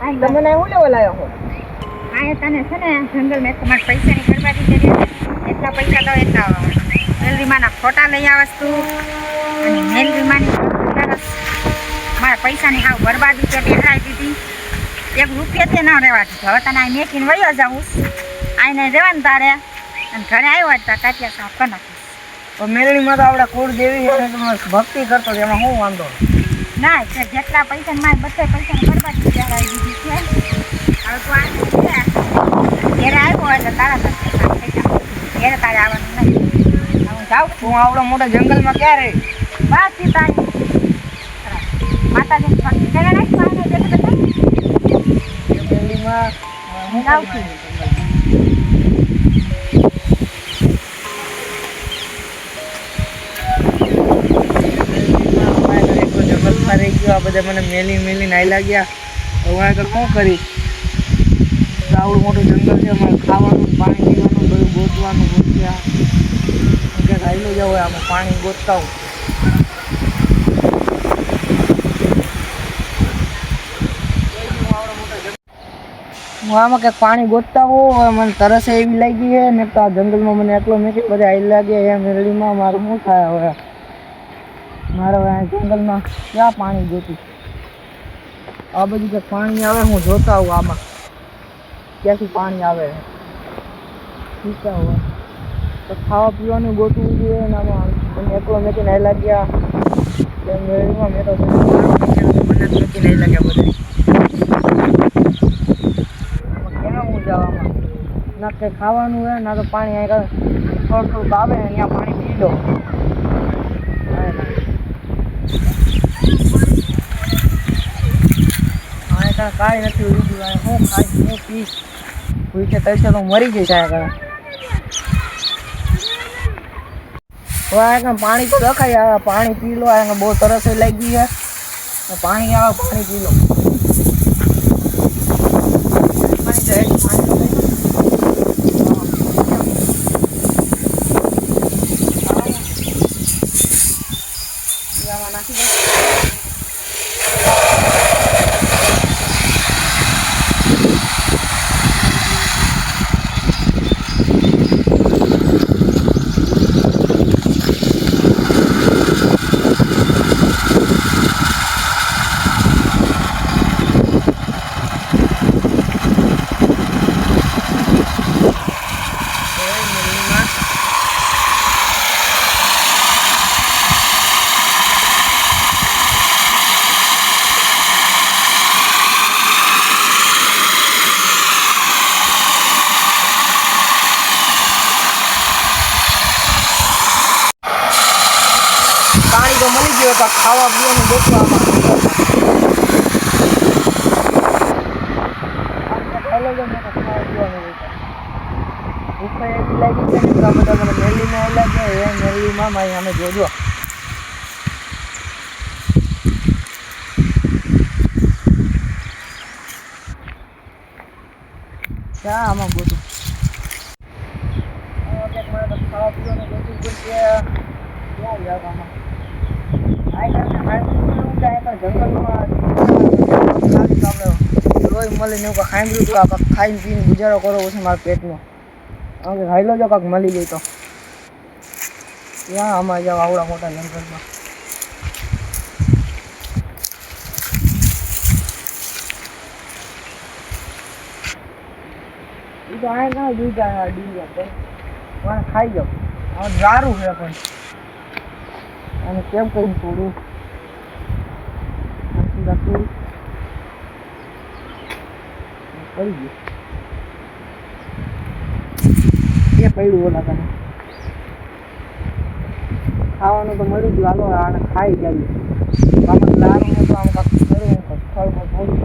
તમે ના હું લેવા લાવ્યો છો? આ તને છે ને જંગલ મેં તમારા પૈસાની બરબાદી કરી એટલા પૈસા તો એટલા મેલરીમાના ફોટા લઈ આવસ તું અને મેલરીમાની મારા પૈસાની હાવ બરબાદી તે બેઠાઈ દીધી. 1 રૂપિયા તે ન રહેવા દીધો. હવે તને આ મેકીને વયો જાઉં આઈને રહેવાનું તારે અને ઘરે આવ્યો હતા કાચિયા સાફ કરી નાખીશ. મેલડીમાં તો આપણે કુળ દેવી ભક્તિ કરતો એમાં શું વાંધો ના જેટલા પૈસા મારે બધા પૈસાની બરબાદી કરાવી દીધી છે. હવે તું આ ઘેરે આવ્યો એટલે તારા ઘેરે તારે આવવાનું નહીં. હું જાઉં તું આવડો મોટા જંગલમાં ક્યાં રહે? બાકી તારી માતાજીને ભક્તિ કરે નાખ પાણી મેલડીમાં હું જાઉં છું. રહી ગયો. આ બધા મને મેલીને આઈ લાગ્યા. હવે આગળ શું કરીશ? આવડું મોટું જંગલ છે, અમારે ખાવાનું પાણી પીવાનું બધું ગોતવાનું ગોત્યા ક્યાંક આવેલું જાવ આમાં પાણી ગોતતા હું આમાં ક્યાંક પાણી ગોતતા હોઉં. મને તરસ એવી લાગી છે ને તો આ જંગલમાં મને એટલો મેથી બધા આવી લાગે એ મેળવીમાં મારું શું થાય હવે? મારે હવે જંગલમાં ક્યાં પાણી જોતું? આ બધું ક્યાંક પાણી આવે હું જોતા હોઉં આમાં ક્યાંથી પાણી આવે પીતા હોય તો ખાવા પીવાનું ગોતવું જોઈએ ને આમાં મને એકલો મેથી નહીં લાગ્યા મેળવીમાં મેં તો મને મેથી નહીં લાગ્યા બધા. ક્યાં હું જવામાં ના કંઈ ખાવાનું હોય ના તો પાણી અહીં થોડું આવે ને અહીંયા પાણી પી લો. કાંઈ નથી ઉડ્યું હું ખાઈ હું પીશ ભૂખે તરસે તો મરી જઈશ. આગળ હવે આગળ પાણી તો રખાય આવે પાણી પી લો. આગળ બહુ તરસ લાગી છે પાણી આવે પાણી પી લો. પાણી જાય પાણી નાખી દે. પાણી તો મળી ગયું તો ખાવા પીવાનું ગોતવા ભૂખ એવી લાગી છે ને બધા મને મેલીમાં લાગ્યા એ મેલીમાં મારી અમે જોજો ક્યાં આમાં ગોતું મને તો ખાવા પીવાનું ગોતું પડશે. ક્યાં જવામાં જંગલમાં લોહી મળીને એવું ખાઈ ગયું હતું ખાઈને પીને ગુજારો કરવો છે મારા પેટનો. હવે ખાઈ જો કાંક મળી જાય તો ક્યાં આમાં જાવ આવડા મોટા જંગલમાં. એ તો આ ના દૂધ ડીલિયા ખાઈ જાવ. હવે સારું છે પણ અને કેમ કરીને થોડું કરી ગયું એ પડ્યું ઓલા તને ખાવાનું તો મળ્યું ગયું. હાલો આને ખાઈ જાય આમાં લારું ને તો આમ કાંક કરું ફળમાં થોડું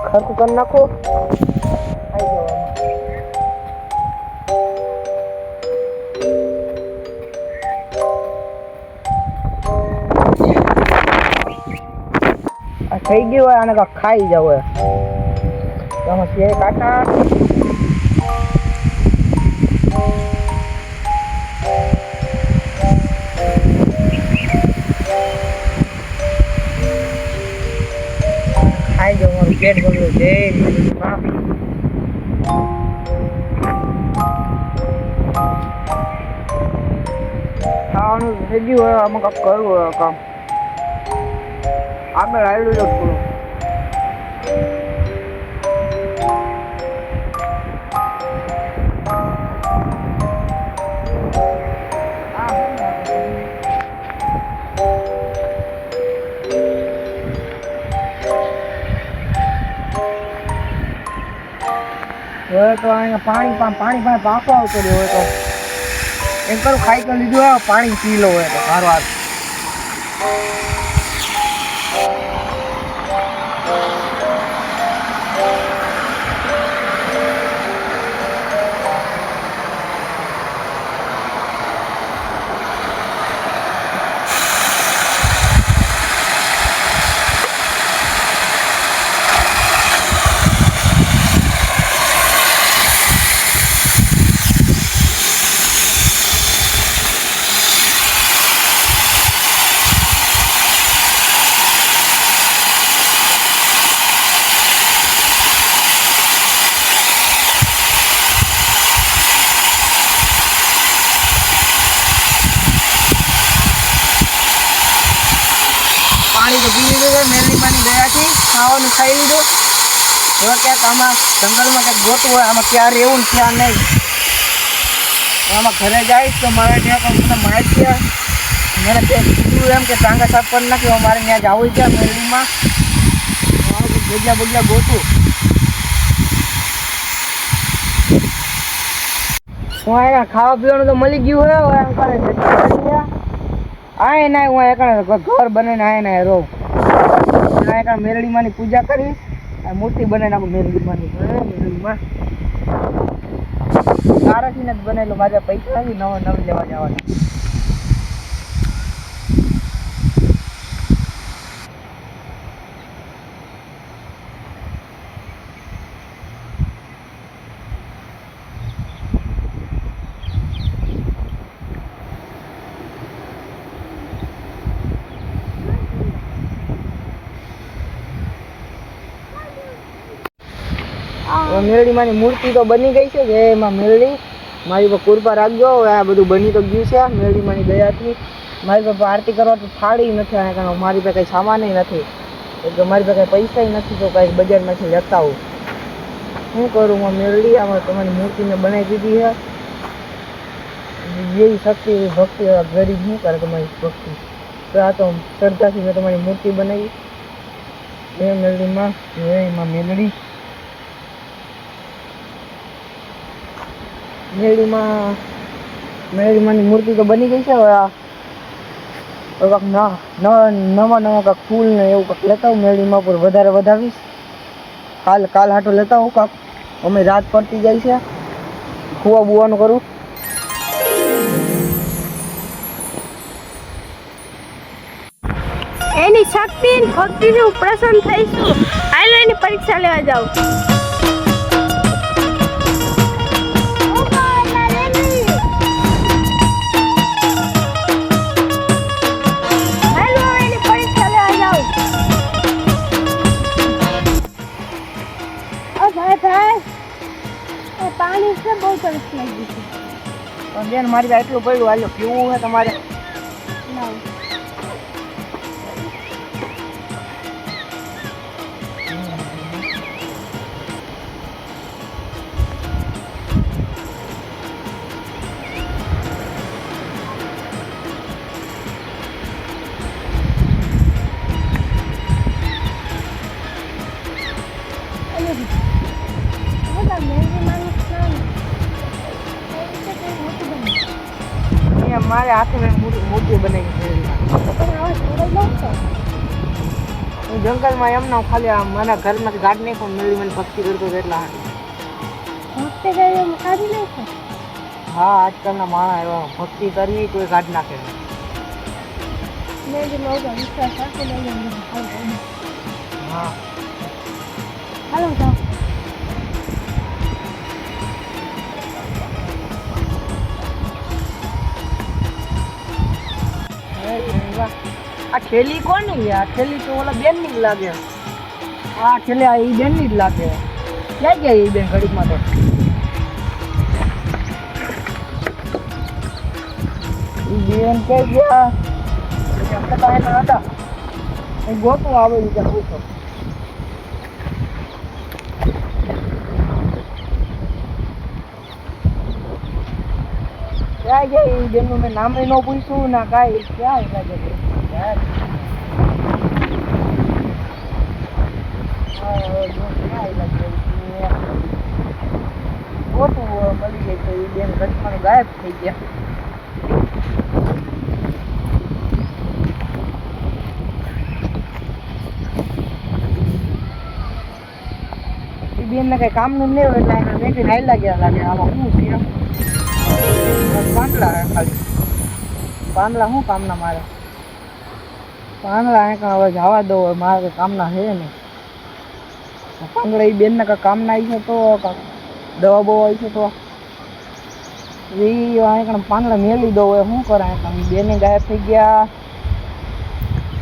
ખર્ચ કરી નાખો. આવી થઈ ગયું હોય આને કાંઈક ખાઈ જાવ હોય તો આમાં છે કાંટા ખાઈ જાવ મારું પેટ બગડ્યું છે ખાવાનું થઈ ગયું હોય આમાં કાંઈક કરવું હોય કામ આગળ આવેલું જ થોડું હવે તો અહીંયા પાણી પાસે પાકો આવતો રહ્યો હોય તો એમ કરું ખાઈ તો લીધું હોય પાણી પી લો હોય તો સારું હાથ પાણી તો પી લીધું મેરડીમાંની દયાથી ખાવાનું ખાઈ લીધું હવે ક્યાંક આમાં જંગલમાં ક્યાંક ગોતું હોય આમાં ક્યાં રહેવું ને ક્યાં નહીં આમાં ઘરે જઈશ તો મારે ત્યાં મને માહિતી મને કીધું એમ કે ટાંગા સાફ કરી નાખ્યો મારે ત્યાં જવું છે મેરડીમાં બગલા ગોતું હું અહીંયા ખાવા પીવાનું તો મળી ગયું હોય આય ના હું એક ઘર બનાવીને આય ના રહું એક મેરડીમાંની પૂજા કરીશ મૂર્તિ બનાવી નાખું મેરડીમાં તારાથી જ બનેલું મારા પૈસા નથી નવી લેવા જવાના મેરડીમાંની મૂર્તિ તો બની ગઈ છે જે એમાં મેરડી મારી પર કૃપા રાખજો આ બધું બની તો ગયું છે મેરડીમાંની દયાથી મારી પાસે આરતી કરવા તો થાળી નથી આને કારણ મારી પાસે કંઈ સામાન નથી એટલે મારી પાસે કંઈ પૈસા નથી તો કંઈ બજારમાંથી લેતા આવું શું કરું હું મેરડી આમાં તમારી મૂર્તિને બનાવી દીધી છે જેવી શક્તિ એવી ભક્તિ ગરીબ શું કરે તમારી ભક્તિ તો આ તો શ્રદ્ધાથી મેં તમારી મૂર્તિ બનાવી એ મેરડીમાં એમાં મેરડીમાંની મૂર્તિ તો બની ગઈ છે હવે નવા કાંક ફૂલ ને એવું કાંક લેતા આવું મેરડીમાં પર વધારે વધાવીશ કાલ હાટો લેતા આવું કાંક અમે રાત પડતી જાય છે ખુવા બુવાનું કરું એની શક્તિ ભક્તિથી હું પ્રસન્ન થઈશું હાલો એની પરીક્ષા લેવા જાઉં પાણી છે બહુ સરસ લાગી છે પણ બેન મારી પાસે એટલું પડ્યું હાલો પીવું છે તમારે મારે હાથે મૂર્તિ બનાવી હું જંગલમાં એમના ખાલી મારા ઘરમાંથી ગાડી નહીં પણ મેળવી મને ભક્તિ કરતો હતો એટલા હા આજકાલના માણસ એવા ભક્તિ કરવી કોઈ કાઢ નાખે હા હાલો જાઓ. વાહ. આ થેલી કોની છે? આ થેલી તો ઓલા બેન ની જ લાગે. આ થેલી આ ઈ બેન ની જ લાગે. ક્યાં ગયા ઈ બેન ઘડીકમાં તો? ઈ બેન ક્યાં ગયા? આપણે તો અહીંયા હતા. એ ગોતું આવે ઈ ત્યાં પૂછો. ક્યાં ગયા ઈ બેનનું મેં નામ ન પૂછ્યું ના કાંઈ. ક્યાં લાગે છે? ગોતું મળી ગઈ તો ઈ બેન ઘડીકમાં ગાયબ થઈ ગયા. બેન ને કઈ કામ નું નહીં હોય એટલે એને મેં કઈ હાઈલા ગયા લાગે. આમાં શું છે? પાંદડા હે ખાલી. પાંદડા શું કામના મારે? પાંદડા અહીં હવે જવા દો, મારે કઈ કામના છે નહીં. પાંદડા એ બેન ને કઈ કામના આવી છે તો દવા બવા આવી છે તો એ અહીં પાંદડા મેલી દો હોય શું કરે? બેને ગાયબ થઈ ગયા.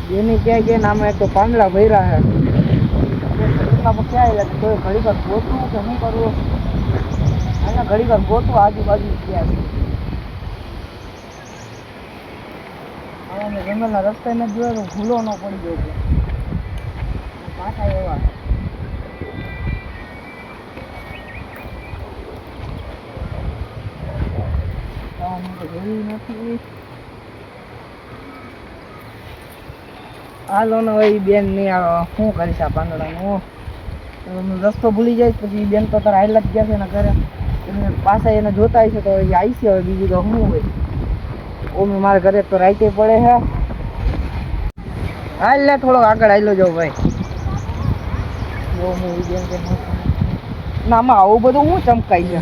બેને ક્યાં ગયા ને આમાં એક તો પાંદડા ભર્યા છે. ક્યાં લાગે તો ઘડી વાર ગોતવું કે શું કરવું? અહીંયા ઘડી વાર ગોતવું આજુબાજુ ક્યાં અમે જંગલના રસ્તે નથી જોયો તો ભૂલો ન પડી ગયો છે. પાછા એવા જોયું નથી. હાલો ને હવે બેન નહીં આવે શું કરીશ આ પાંદડાનું? રસ્તો ભૂલી જાય પછી બેન તો તારા હાઈલા જ ગયા છે એના ઘરે. એમને પાછા એને જોતા હશે તો એ આવી છે. હવે બીજું તો શું હોય? ઓમે મારા ઘરે તો રાઈતે પડે છે. હાલ લે થોડોક આગળ આવેલો જાઉં ભાઈ. ના આમાં આવું બધું શું ચમકાય છે?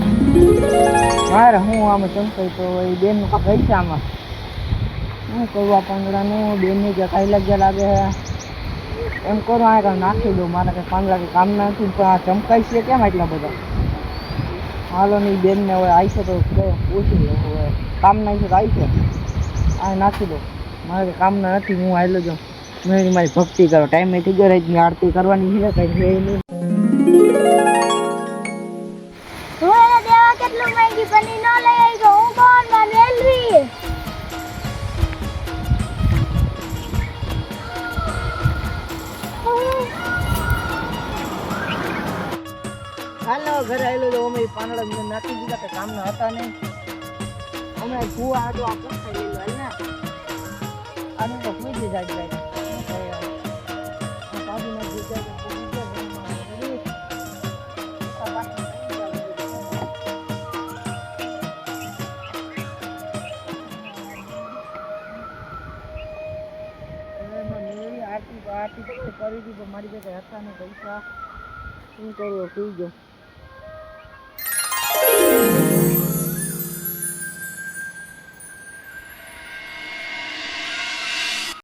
મારે હું આમાં ચમકાય તો એ બેન નું કઈ છે આમાં શું કરવું? આ પાંદડાનું બેનની જે કાંઈ લાગ્યા લાગે છે એમ કરો આ કાંઈ નાખી દઉં. મારે કંઈ પાંદડા કંઈ કામ નથી પણ આ ચમકાય છે કેમ એટલા બધા? હાલો ની બેનને હવે આવી છે તો પૂછી લો. હવે કામ ના છે તો આવી છે આ નાખી દો. મારે કંઈ કામના નથી. હું આવેલો જાઉં. મેં મારી ભક્તિ કરો. ટાઈમ થઈ ગયો રાતની આરતી કરવાની છે કંઈ છે નહીં. હું એને દેવા કેટલું માંગી પણ ઈ ન લઈ આવી તો હું કોણ માં રેલવી. હાલો ઘરે આવેલો તો અમે પાંદડા મેં નાખી દીધા કે કામના હતા નહીં. અમે કુવા આડો આ પથ્થર લઈ લો ને આનું તો કોઈ જ જાય જાય. આરતી કરી હતી પણ મારી પાસે હતા ને પૈસા. શું કરવું? સુઈ ગયો.